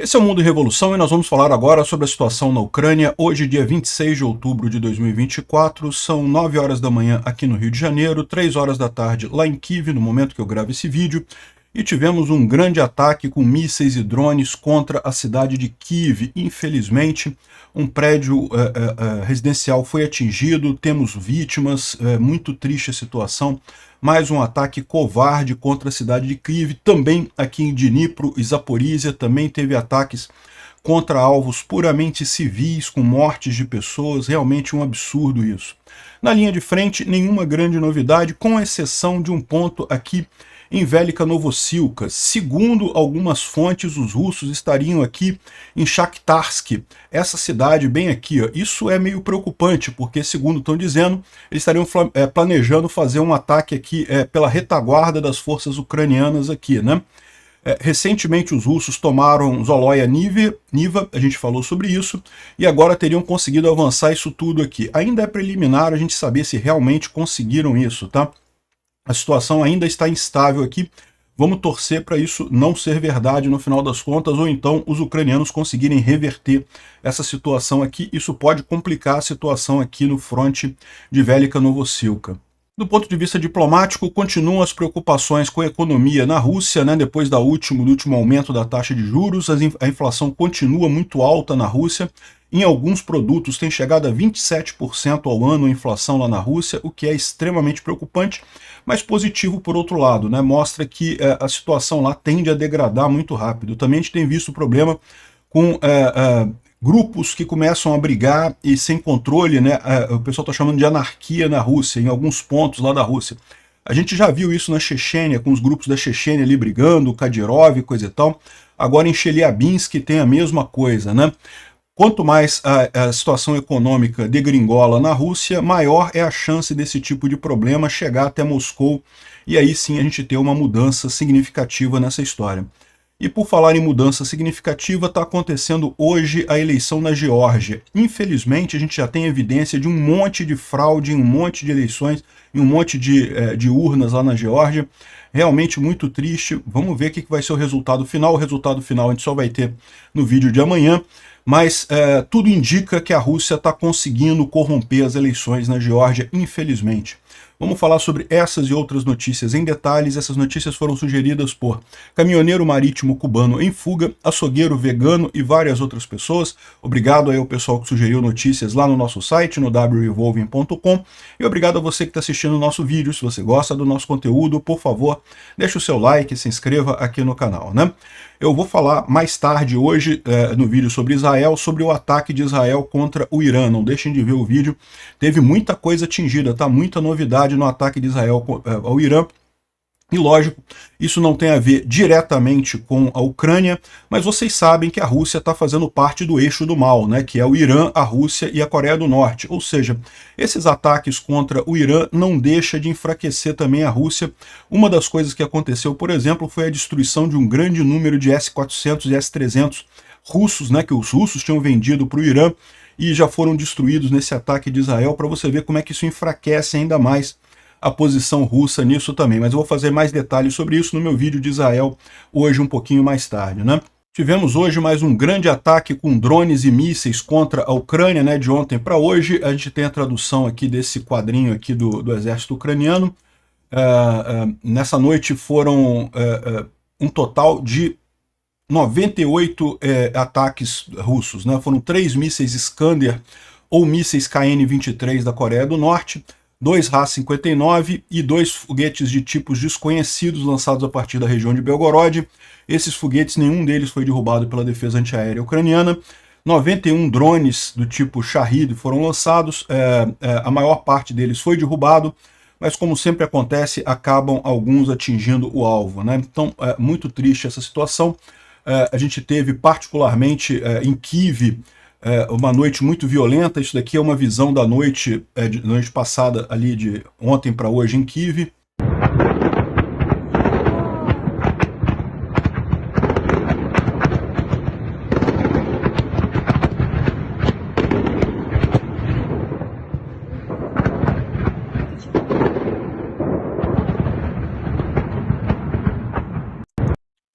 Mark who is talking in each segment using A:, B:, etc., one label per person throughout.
A: Esse é o Mundo em Revolução e nós vamos falar agora sobre a situação na Ucrânia. Hoje, dia 26 de outubro de 2024, são 9 horas da manhã aqui no Rio de Janeiro, 3 horas da tarde lá em Kiev, no momento que eu gravo esse vídeo, e tivemos um grande ataque com mísseis e drones contra a cidade de Kiev. Infelizmente, um prédio residencial foi atingido, temos vítimas, muito triste a situação. Mais um ataque covarde contra a cidade de Kiev. Também aqui em Dnipro e Zaporizhia também teve ataques contra alvos puramente civis, com mortes de pessoas. Realmente um absurdo isso. Na linha de frente, nenhuma grande novidade, com exceção de um ponto aqui em Velika Novossilka. Segundo algumas fontes, os russos estariam aqui em Shakhtarsk, essa cidade bem aqui. Ó. Isso é meio preocupante, porque, segundo estão dizendo, eles estariam planejando fazer um ataque aqui pela retaguarda das forças ucranianas aqui, né? Recentemente os russos tomaram Zoloia Niva, a gente falou sobre isso, e agora teriam conseguido avançar isso tudo aqui. Ainda é preliminar a gente saber se realmente conseguiram isso, tá? A situação ainda está instável aqui. Vamos torcer para isso não ser verdade no final das contas, ou então os ucranianos conseguirem reverter essa situação aqui. Isso pode complicar a situação aqui no fronte de Velika Novossilka. Do ponto de vista diplomático, continuam as preocupações com a economia na Rússia, né? Depois do último aumento da taxa de juros, a inflação continua muito alta na Rússia. Em alguns produtos tem chegado a 27% ao ano a inflação lá na Rússia, o que é extremamente preocupante, mas positivo por outro lado, né? Mostra que a situação lá tende a degradar muito rápido. Também a gente tem visto problema com grupos que começam a brigar e sem controle, né? O pessoal está chamando de anarquia na Rússia, em alguns pontos lá da Rússia. A gente já viu isso na Chechênia, com os grupos da Chechênia ali brigando, Kadyrov e coisa e tal. Agora em Chelyabinsk tem a mesma coisa, né? Quanto mais a situação econômica degringola na Rússia, maior é a chance desse tipo de problema chegar até Moscou, e aí sim a gente ter uma mudança significativa nessa história. E por falar em mudança significativa, está acontecendo hoje a eleição na Geórgia. Infelizmente, a gente já tem evidência de um monte de fraude, em um monte de eleições, em um monte de urnas lá na Geórgia. Realmente muito triste. Vamos ver o que vai ser o resultado final. O resultado final a gente só vai ter no vídeo de amanhã. Mas tudo indica que a Rússia está conseguindo corromper as eleições na Geórgia, infelizmente. Vamos falar sobre essas e outras notícias em detalhes. Essas notícias foram sugeridas por caminhoneiro marítimo cubano em fuga, açougueiro vegano e várias outras pessoas. Obrigado aí ao pessoal que sugeriu notícias lá no nosso site, no wrevolving.com. E obrigado a você que está assistindo o nosso vídeo. Se você gosta do nosso conteúdo, por favor, deixe o seu like e se inscreva aqui no canal, né? Eu vou falar mais tarde hoje no vídeo sobre Israel, sobre o ataque de Israel contra o Irã. Não deixem de ver o vídeo. Teve muita coisa atingida, tá? Muita novidade no ataque de Israel ao Irã. E lógico, isso não tem a ver diretamente com a Ucrânia, mas vocês sabem que a Rússia está fazendo parte do eixo do mal, né? Que é o Irã, a Rússia e a Coreia do Norte. Ou seja, esses ataques contra o Irã não deixa de enfraquecer também a Rússia. Uma das coisas que aconteceu, por exemplo, foi a destruição de um grande número de S-400 e S-300 russos, né? Que os russos tinham vendido para o Irã e já foram destruídos nesse ataque de Israel, para você ver como é que isso enfraquece ainda mais a posição russa nisso também. Mas eu vou fazer mais detalhes sobre isso no meu vídeo de Israel hoje um pouquinho mais tarde, né? Tivemos hoje mais um grande ataque com drones e mísseis contra a Ucrânia, né? De ontem para hoje. A gente tem a tradução aqui desse quadrinho aqui do exército ucraniano. Nessa noite foram um total de 98 ataques russos, né? Foram 3 mísseis Iskander ou mísseis KN-23 da Coreia do Norte, 2 Ra-59 e 2 foguetes de tipos desconhecidos lançados a partir da região de Belgorod. Esses foguetes, nenhum deles foi derrubado pela defesa antiaérea ucraniana. 91 drones do tipo Shahid foram lançados, a maior parte deles foi derrubado, mas como sempre acontece, acabam alguns atingindo o alvo, né? Então, muito triste essa situação. A gente teve particularmente em Kiev, uma noite muito violenta. Isso daqui é uma visão da noite, noite passada ali de ontem para hoje em Kiev.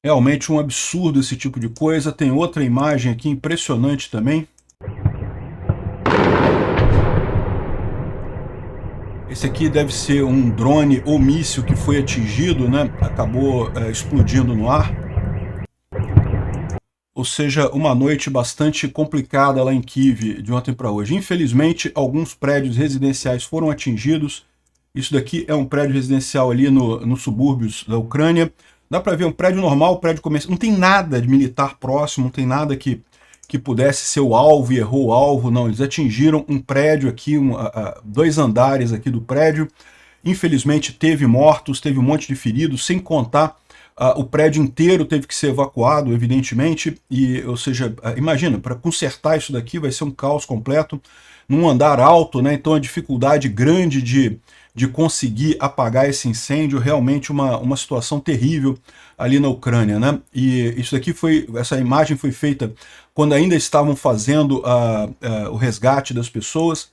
A: Realmente um absurdo esse tipo de coisa. Tem outra imagem aqui impressionante também. Esse aqui deve ser um drone ou míssil que foi atingido, né? Acabou explodindo no ar. Ou seja, uma noite bastante complicada lá em Kiev de ontem para hoje. Infelizmente, alguns prédios residenciais foram atingidos. Isso daqui é um prédio residencial ali nos subúrbios da Ucrânia. Dá para ver um prédio normal, um prédio comercial. Não tem nada de militar próximo, não tem nada que pudesse ser o alvo e errou o alvo. Não, eles atingiram um prédio aqui, 2 andares aqui do prédio. Infelizmente teve mortos, teve um monte de feridos, sem contar o prédio inteiro teve que ser evacuado, evidentemente, ou seja, imagina, para consertar isso daqui vai ser um caos completo, num andar alto, né? Então a dificuldade grande de conseguir apagar esse incêndio, realmente uma situação terrível ali na Ucrânia, né? E isso daqui essa imagem foi feita quando ainda estavam fazendo o resgate das pessoas.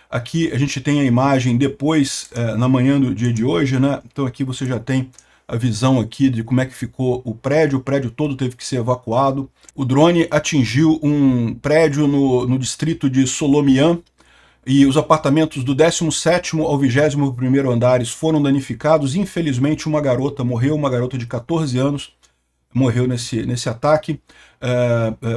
A: Aqui a gente tem a imagem depois, na manhã do dia de hoje, né? Então aqui você já tem a visão aqui de como é que ficou o prédio todo teve que ser evacuado. O drone atingiu um prédio no distrito de Solomian, e os apartamentos do 17º ao 21º andares foram danificados. Infelizmente uma garota morreu, uma garota de 14 anos morreu nesse ataque.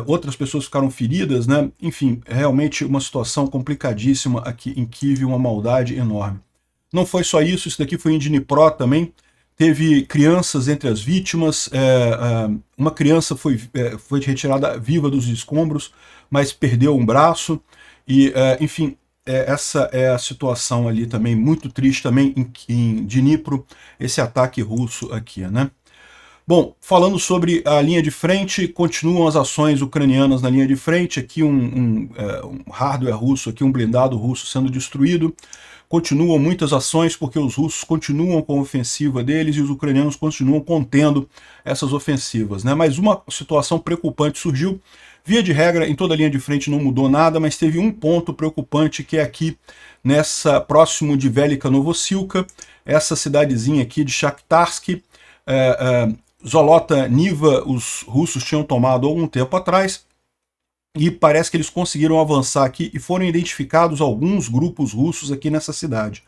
A: Outras pessoas ficaram feridas, né? Enfim, realmente uma situação complicadíssima aqui em Kiev, uma maldade enorme. Não foi só isso, isso daqui foi em Dnipro também. Teve crianças entre as vítimas, uma criança foi retirada viva dos escombros, mas perdeu um braço, e enfim, essa é a situação ali também, muito triste também em Dnipro, esse ataque russo aqui, né? Bom, falando sobre a linha de frente, continuam as ações ucranianas na linha de frente, aqui um hardware russo, aqui um blindado russo sendo destruído. Continuam muitas ações porque os russos continuam com a ofensiva deles e os ucranianos continuam contendo essas ofensivas, né? Mas uma situação preocupante surgiu. Via de regra, em toda a linha de frente não mudou nada, mas teve um ponto preocupante que é aqui, próximo de Velika Novosilka, essa cidadezinha aqui de Shakhtarsk. Zolota Niva, os russos tinham tomado há algum tempo atrás, e parece que eles conseguiram avançar aqui e foram identificados alguns grupos russos aqui nessa cidade.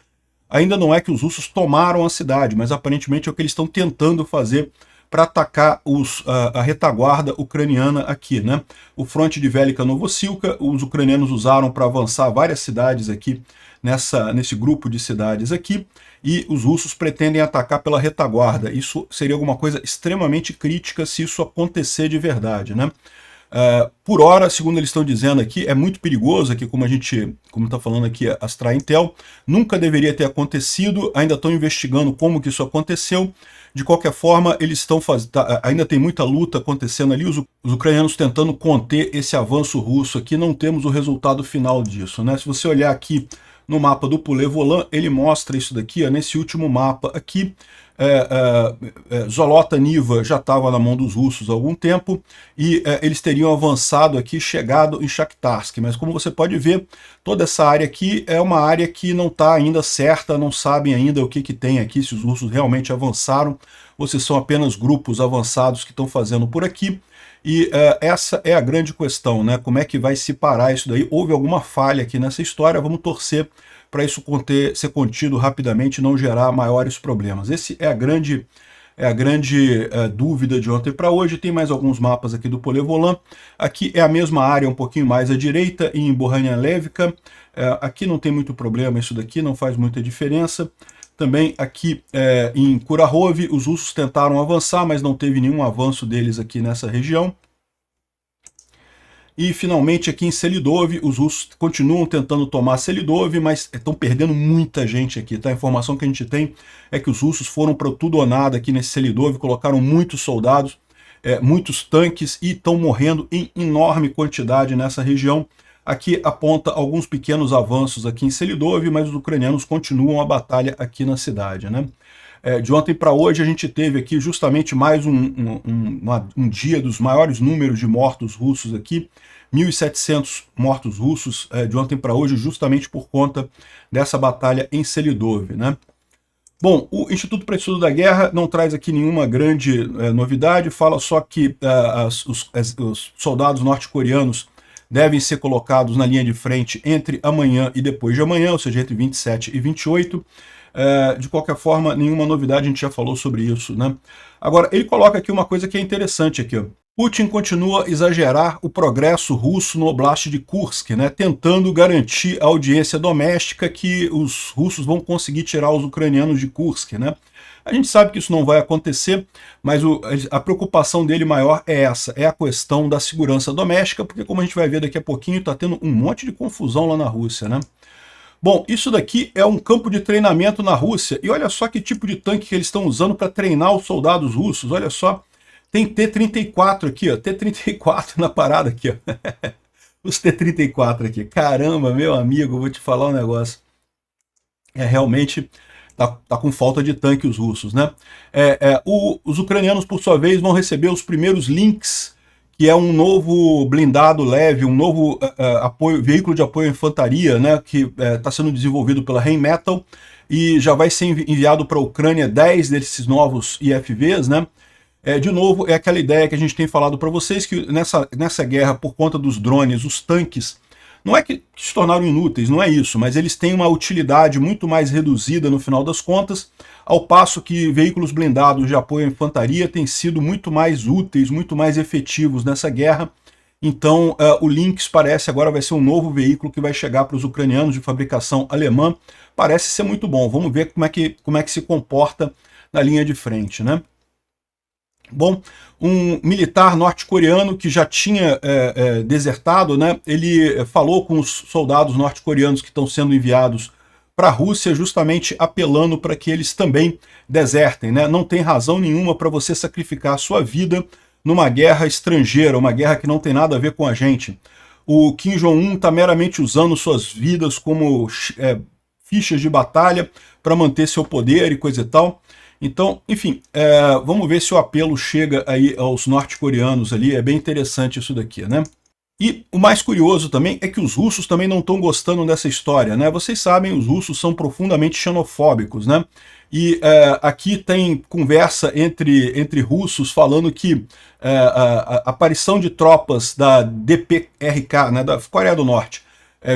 A: Ainda não é que os russos tomaram a cidade, mas aparentemente é o que eles estão tentando fazer para atacar a retaguarda ucraniana aqui, né? O fronte de Velika Novosilka, os ucranianos usaram para avançar várias cidades aqui, nesse grupo de cidades aqui, e os russos pretendem atacar pela retaguarda. Isso seria alguma coisa extremamente crítica se isso acontecer de verdade, né? Por hora, segundo eles estão dizendo aqui, é muito perigoso aqui, como está falando aqui a Astra Intel, nunca deveria ter acontecido, ainda estão investigando como que isso aconteceu. De qualquer forma, eles ainda tem muita luta acontecendo ali, os ucranianos tentando conter esse avanço russo aqui, não temos o resultado final disso, né? Se você olhar aqui no mapa do Pulevolan, ele mostra isso daqui, ó, nesse último mapa aqui. Zolota Niva já estava na mão dos russos há algum tempo, e eles teriam avançado aqui, chegado em Shakhtarsk, mas como você pode ver, toda essa área aqui é uma área que não está ainda certa, não sabem ainda o que tem aqui, se os russos realmente avançaram, ou se são apenas grupos avançados que estão fazendo por aqui. E essa é a grande questão, né? Como é que vai se parar isso daí? Houve alguma falha aqui nessa história, vamos torcer para isso ser contido rapidamente e não gerar maiores problemas. Esse é a grande dúvida de ontem para hoje. Tem mais alguns mapas aqui do Pulevolan. Aqui é a mesma área, um pouquinho mais à direita, em Bohanialevka. Aqui não tem muito problema, isso daqui não faz muita diferença. Também aqui em Kurahov, os russos tentaram avançar, mas não teve nenhum avanço deles aqui nessa região. E finalmente aqui em Selidov, os russos continuam tentando tomar Selidov, mas estão perdendo muita gente aqui, tá? A informação que a gente tem é que os russos foram para tudo ou nada aqui nesse Selidov, colocaram muitos soldados, muitos tanques, e estão morrendo em enorme quantidade nessa região. Aqui aponta alguns pequenos avanços aqui em Selidov, mas os ucranianos continuam a batalha aqui na cidade, né? De ontem para hoje a gente teve aqui justamente mais um dia dos maiores números de mortos russos aqui, 1.700 mortos russos de ontem para hoje, justamente por conta dessa batalha em Selidov, né? Bom, o Instituto para Estudo da Guerra não traz aqui nenhuma grande novidade, fala só que os soldados norte-coreanos devem ser colocados na linha de frente entre amanhã e depois de amanhã, ou seja, entre 27 e 28. De qualquer forma, nenhuma novidade, a gente já falou sobre isso, né? Agora, ele coloca aqui uma coisa que é interessante aqui, ó. Putin continua a exagerar o progresso russo no Oblast de Kursk, né, tentando garantir a audiência doméstica que os russos vão conseguir tirar os ucranianos de Kursk, né? A gente sabe que isso não vai acontecer, mas a preocupação dele maior é essa, é a questão da segurança doméstica, porque como a gente vai ver daqui a pouquinho, está tendo um monte de confusão lá na Rússia, né? Bom, isso daqui é um campo de treinamento na Rússia, e olha só que tipo de tanque que eles estão usando para treinar os soldados russos, olha só. Tem T-34 aqui, ó, T-34 na parada aqui, ó. Os T-34 aqui. Caramba, meu amigo, vou te falar um negócio. Realmente tá com falta de tanque os russos, né? Os ucranianos, por sua vez, vão receber os primeiros Lynx, que é um novo blindado leve, um novo veículo de apoio à infantaria, né? Que está sendo desenvolvido pela Rheinmetall e já vai ser enviado para a Ucrânia 10 desses novos IFVs, né? De novo, é aquela ideia que a gente tem falado para vocês, que nessa guerra, por conta dos drones, os tanques, não é que se tornaram inúteis, não é isso, mas eles têm uma utilidade muito mais reduzida no final das contas, ao passo que veículos blindados de apoio à infantaria têm sido muito mais úteis, muito mais efetivos nessa guerra. Então, o Lynx parece agora vai ser um novo veículo que vai chegar para os ucranianos de fabricação alemã. Parece ser muito bom. Vamos ver como é que se comporta na linha de frente, né? Bom, um militar norte-coreano que já tinha desertado, né, ele falou com os soldados norte-coreanos que estão sendo enviados para a Rússia, justamente apelando para que eles também desertem, né? Não tem razão nenhuma para você sacrificar a sua vida numa guerra estrangeira, uma guerra que não tem nada a ver com a gente. O Kim Jong-un está meramente usando suas vidas como fichas de batalha para manter seu poder e coisa e tal. Então, enfim, vamos ver se o apelo chega aí aos norte-coreanos ali, é bem interessante isso daqui, né? E o mais curioso também é que os russos também não estão gostando dessa história, né? Vocês sabem, os russos são profundamente xenofóbicos, né? E aqui tem conversa entre russos falando que a aparição de tropas da DPRK, né, da Coreia do Norte,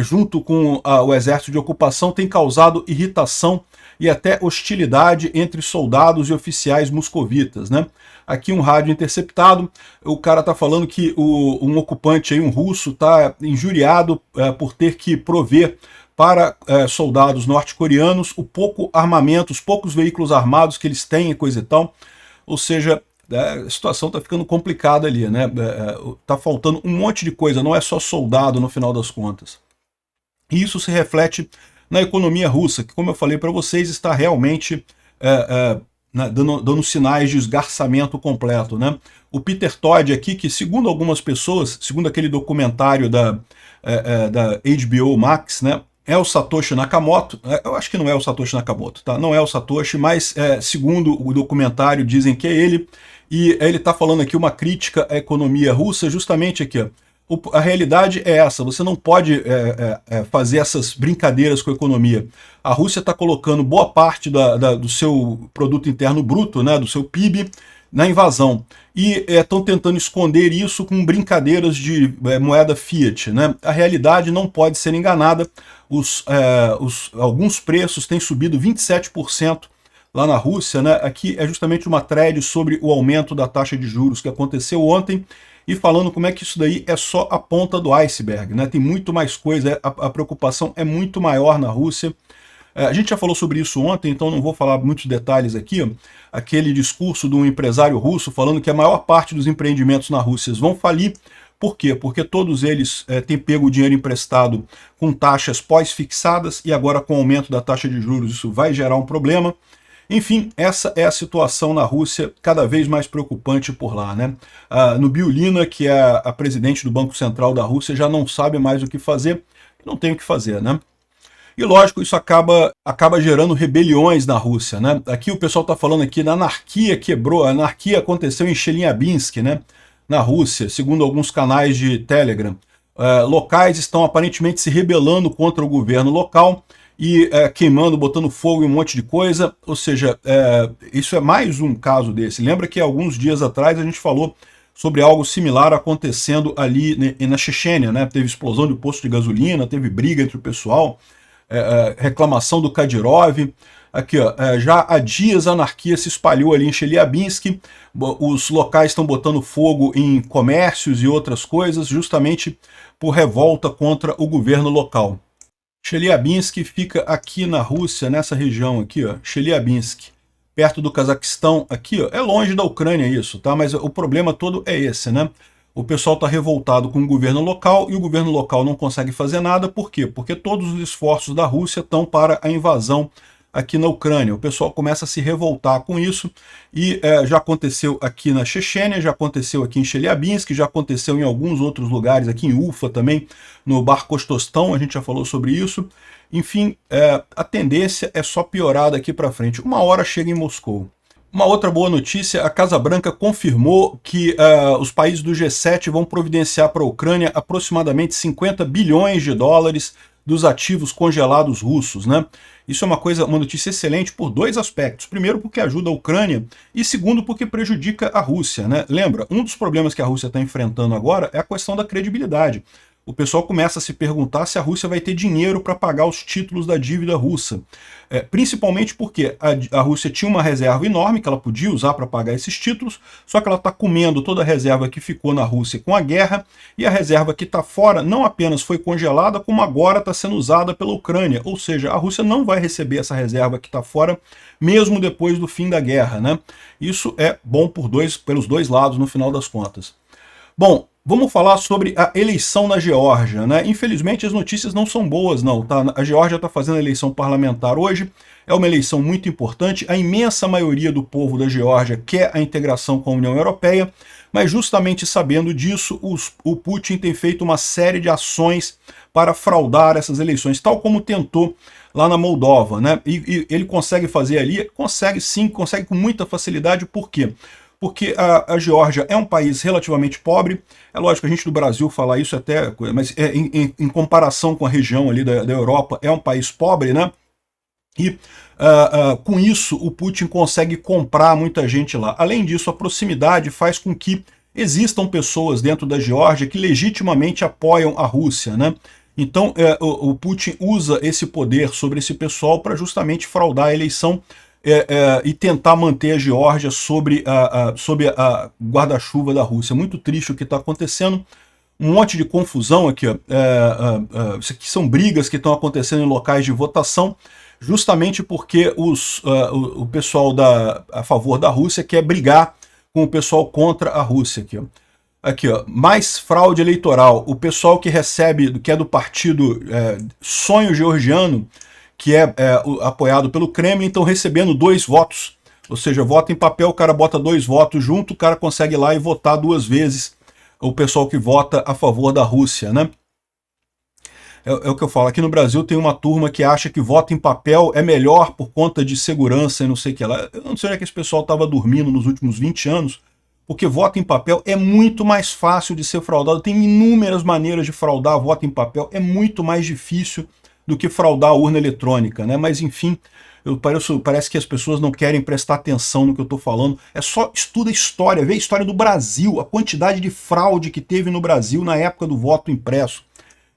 A: junto com o exército de ocupação, tem causado irritação e até hostilidade entre soldados e oficiais moscovitas, né? Aqui um rádio interceptado, o cara está falando que um ocupante aí, um russo, está injuriado por ter que prover para soldados norte-coreanos o pouco armamento, os poucos veículos armados que eles têm e coisa e tal. Ou seja, a situação está ficando complicada ali, né? Tá faltando um monte de coisa, não é só soldado no final das contas. E isso se reflete na economia russa, que, como eu falei para vocês, está realmente dando sinais de esgarçamento completo, né? O Peter Todd aqui, que segundo algumas pessoas, segundo aquele documentário da HBO Max, né, é o Satoshi Nakamoto. Eu acho que não é o Satoshi Nakamoto, tá? Não é o Satoshi, mas segundo o documentário dizem que é ele, e ele está falando aqui uma crítica à economia russa, justamente aqui, ó. A realidade é essa, você não pode fazer essas brincadeiras com a economia. A Rússia está colocando boa parte do seu produto interno bruto, né, do seu PIB, na invasão. E estão tentando esconder isso com brincadeiras de moeda fiat, né? A realidade não pode ser enganada. Alguns preços têm subido 27% lá na Rússia, né? Aqui é justamente uma thread sobre o aumento da taxa de juros que aconteceu ontem, e falando como é que isso daí é só a ponta do iceberg, né? Tem muito mais coisa, a preocupação é muito maior na Rússia. A gente já falou sobre isso ontem, então não vou falar muitos detalhes aqui. Aquele discurso de um empresário russo falando que a maior parte dos empreendimentos na Rússia vão falir. Por quê? Porque todos eles têm pego o dinheiro emprestado com taxas pós-fixadas, e agora com o aumento da taxa de juros isso vai gerar um problema. Enfim, essa é a situação na Rússia, cada vez mais preocupante por lá, né? Nubiulina, que é a presidente do Banco Central da Rússia, já não sabe mais o que fazer, não tem o que fazer, né? E lógico, isso acaba gerando rebeliões na Rússia, né? Aqui o pessoal está falando aqui da anarquia quebrou, a anarquia aconteceu em Chelyabinsk, né? Na Rússia, segundo alguns canais de Telegram. Locais estão aparentemente se rebelando contra o governo local, e queimando, botando fogo em um monte de coisa. Ou seja, isso é mais um caso desse. Lembra que alguns dias atrás a gente falou sobre algo similar acontecendo ali na Chechênia, né? Teve explosão de posto de gasolina, teve briga entre o pessoal, reclamação do Kadyrov. Aqui, ó, já há dias a anarquia se espalhou ali em Chelyabinsk, os locais estão botando fogo em comércios e outras coisas, justamente por revolta contra o governo local. Chelyabinsk fica aqui na Rússia, nessa região aqui, ó, Chelyabinsk, perto do Cazaquistão, aqui, ó, é longe da Ucrânia isso, tá? Mas o problema todo é esse, né? O pessoal está revoltado com o governo local e o governo local não consegue fazer nada, por quê? Porque todos os esforços da Rússia estão para a invasão aqui na Ucrânia. O pessoal começa a se revoltar com isso e já aconteceu aqui na Chechênia, já aconteceu aqui em Chelyabinsk, já aconteceu em alguns outros lugares, aqui em Ufa também, no Barkostostão, a gente já falou sobre isso. Enfim, a tendência é só piorar daqui para frente. Uma hora chega em Moscou. Uma outra boa notícia, a Casa Branca confirmou que os países do G7 vão providenciar para a Ucrânia aproximadamente 50 bilhões de dólares dos ativos congelados russos, né? Isso é uma notícia excelente por dois aspectos. Primeiro, porque ajuda a Ucrânia, e segundo, porque prejudica a Rússia, né? Lembra, um dos problemas que a Rússia está enfrentando agora é a questão da credibilidade. O pessoal começa a se perguntar se a Rússia vai ter dinheiro para pagar os títulos da dívida russa. Principalmente porque a Rússia tinha uma reserva enorme que ela podia usar para pagar esses títulos, só que ela está comendo toda a reserva que ficou na Rússia com a guerra, e a reserva que está fora não apenas foi congelada, como agora está sendo usada pela Ucrânia. Ou seja, a Rússia não vai receber essa reserva que está fora, mesmo depois do fim da guerra, né? Isso é bom pelos dois lados, no final das contas. Bom, vamos falar sobre a eleição na Geórgia, né? Infelizmente as notícias não são boas, não, tá? A Geórgia está fazendo a eleição parlamentar hoje, é uma eleição muito importante, a imensa maioria do povo da Geórgia quer a integração com a União Europeia, mas justamente sabendo disso, o Putin tem feito uma série de ações para fraudar essas eleições, tal como tentou lá na Moldova, né? E ele consegue fazer ali? Consegue sim, consegue com muita facilidade, por quê? Porque a Geórgia é um país relativamente pobre, é lógico que a gente do Brasil fala isso até, mas em comparação com a região ali da Europa, é um país pobre, né? E com isso o Putin consegue comprar muita gente lá. Além disso, a proximidade faz com que existam pessoas dentro da Geórgia que legitimamente apoiam a Rússia, né? Então o Putin usa esse poder sobre esse pessoal para justamente fraudar a eleição e tentar manter a Geórgia sob a guarda-chuva da Rússia. Muito triste o que está acontecendo, um monte de confusão aqui, isso aqui são brigas que estão acontecendo em locais de votação, justamente porque o pessoal a favor da Rússia quer brigar com o pessoal contra a Rússia. Aqui, ó, mais fraude eleitoral. O pessoal que é do partido Sonho Georgiano, que é apoiado pelo Kremlin, estão recebendo 2 votos. Ou seja, vota em papel, o cara bota 2 votos junto, o cara consegue ir lá e votar 2 vezes o pessoal que vota a favor da Rússia, né? É o que eu falo, aqui no Brasil tem uma turma que acha que voto em papel é melhor por conta de segurança e não sei o que lá. Eu não sei onde é que esse pessoal estava dormindo nos últimos 20 anos, porque voto em papel é muito mais fácil de ser fraudado. Tem inúmeras maneiras de fraudar voto em papel, é muito mais difícil do que fraudar a urna eletrônica, né? Mas enfim, parece que as pessoas não querem prestar atenção no que eu estou falando. É só estuda história, vê a história do Brasil, a quantidade de fraude que teve no Brasil na época do voto impresso.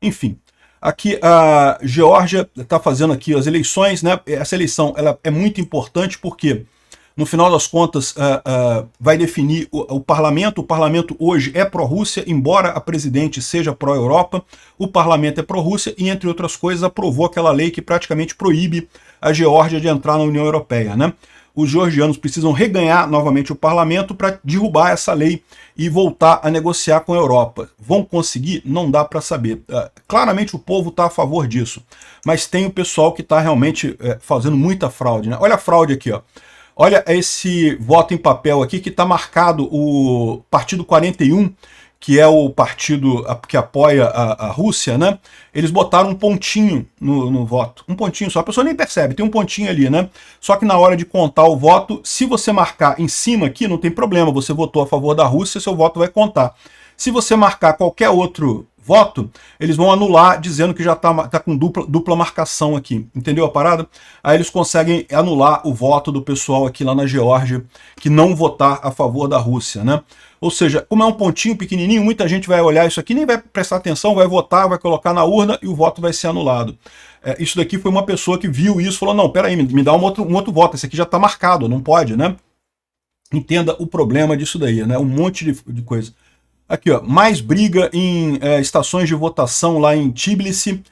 A: Enfim, aqui a Geórgia está fazendo aqui as eleições, né? Essa eleição ela é muito importante porque no final das contas, vai definir o parlamento. O parlamento hoje é pró-Rússia, embora a presidente seja pró-Europa. O parlamento é pró-Rússia e, entre outras coisas, aprovou aquela lei que praticamente proíbe a Geórgia de entrar na União Europeia, né? Os georgianos precisam reganhar novamente o parlamento para derrubar essa lei e voltar a negociar com a Europa. Vão conseguir? Não dá para saber. Claramente o povo está a favor disso, mas tem o pessoal que está realmente fazendo muita fraude, né? Olha a fraude aqui, ó. Olha esse voto em papel aqui que está marcado o Partido 41, que é o partido que apoia a Rússia, né? Eles botaram um pontinho no voto. Um pontinho só. A pessoa nem percebe, tem um pontinho ali, né? Só que na hora de contar o voto, se você marcar em cima aqui, não tem problema. Você votou a favor da Rússia, seu voto vai contar. Se você marcar qualquer outro voto, eles vão anular dizendo que já tá com dupla marcação aqui, entendeu a parada? Aí eles conseguem anular o voto do pessoal aqui lá na Geórgia que não votar a favor da Rússia, né? Ou seja, como é um pontinho pequenininho, muita gente vai olhar isso aqui, nem vai prestar atenção, vai votar, vai colocar na urna e o voto vai ser anulado. Isso daqui foi uma pessoa que viu isso e falou, não, peraí, me dá um outro voto, esse aqui já está marcado, não pode, né? Entenda o problema disso daí, né? Um monte de coisa. Aqui, ó, mais briga em estações de votação lá em Tbilisi,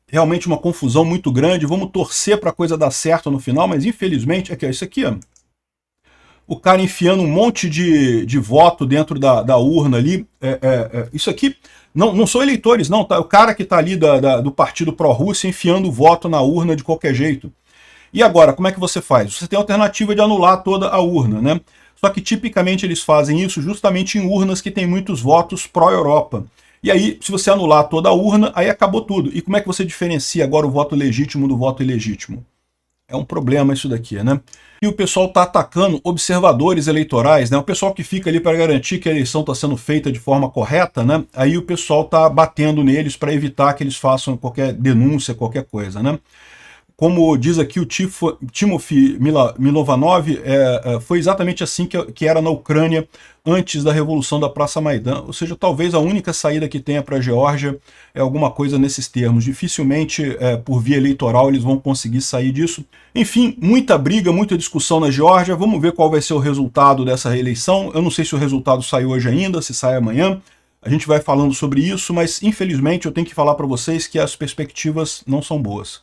A: realmente uma confusão muito grande, vamos torcer para a coisa dar certo no final, mas infelizmente, aqui, ó, isso aqui, ó, o cara enfiando um monte de voto dentro da urna ali, isso aqui, não são eleitores não, tá? O cara que está ali do partido pró-Rússia enfiando o voto na urna de qualquer jeito. E agora, como é que você faz? Você tem a alternativa de anular toda a urna, né? Só que tipicamente eles fazem isso justamente em urnas que tem muitos votos pró-Europa. E aí, se você anular toda a urna, aí acabou tudo. E como é que você diferencia agora o voto legítimo do voto ilegítimo? É um problema isso daqui, né? E o pessoal está atacando observadores eleitorais, né? O pessoal que fica ali para garantir que a eleição está sendo feita de forma correta, né? Aí o pessoal está batendo neles para evitar que eles façam qualquer denúncia, qualquer coisa, né? Como diz aqui o Timofey Milovanov, foi exatamente assim que era na Ucrânia antes da Revolução da Praça Maidan. Ou seja, talvez a única saída que tenha para a Geórgia é alguma coisa nesses termos. Dificilmente, por via eleitoral, eles vão conseguir sair disso. Enfim, muita briga, muita discussão na Geórgia. Vamos ver qual vai ser o resultado dessa reeleição. Eu não sei se o resultado saiu hoje ainda, se sai amanhã. A gente vai falando sobre isso, mas infelizmente eu tenho que falar para vocês que as perspectivas não são boas.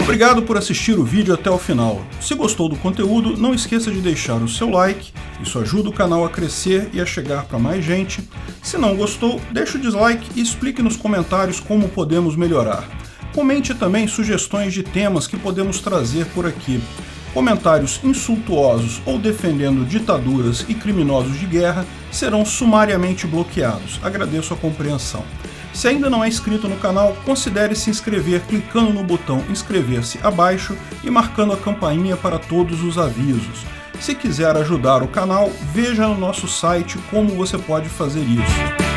A: Obrigado por assistir o vídeo até o final. Se gostou do conteúdo, não esqueça de deixar o seu like, isso ajuda o canal a crescer e a chegar para mais gente. Se não gostou, deixe o dislike e explique nos comentários como podemos melhorar. Comente também sugestões de temas que podemos trazer por aqui. Comentários insultuosos ou defendendo ditaduras e criminosos de guerra serão sumariamente bloqueados. Agradeço a compreensão. Se ainda não é inscrito no canal, considere se inscrever clicando no botão inscrever-se abaixo e marcando a campainha para todos os avisos. Se quiser ajudar o canal, veja no nosso site como você pode fazer isso.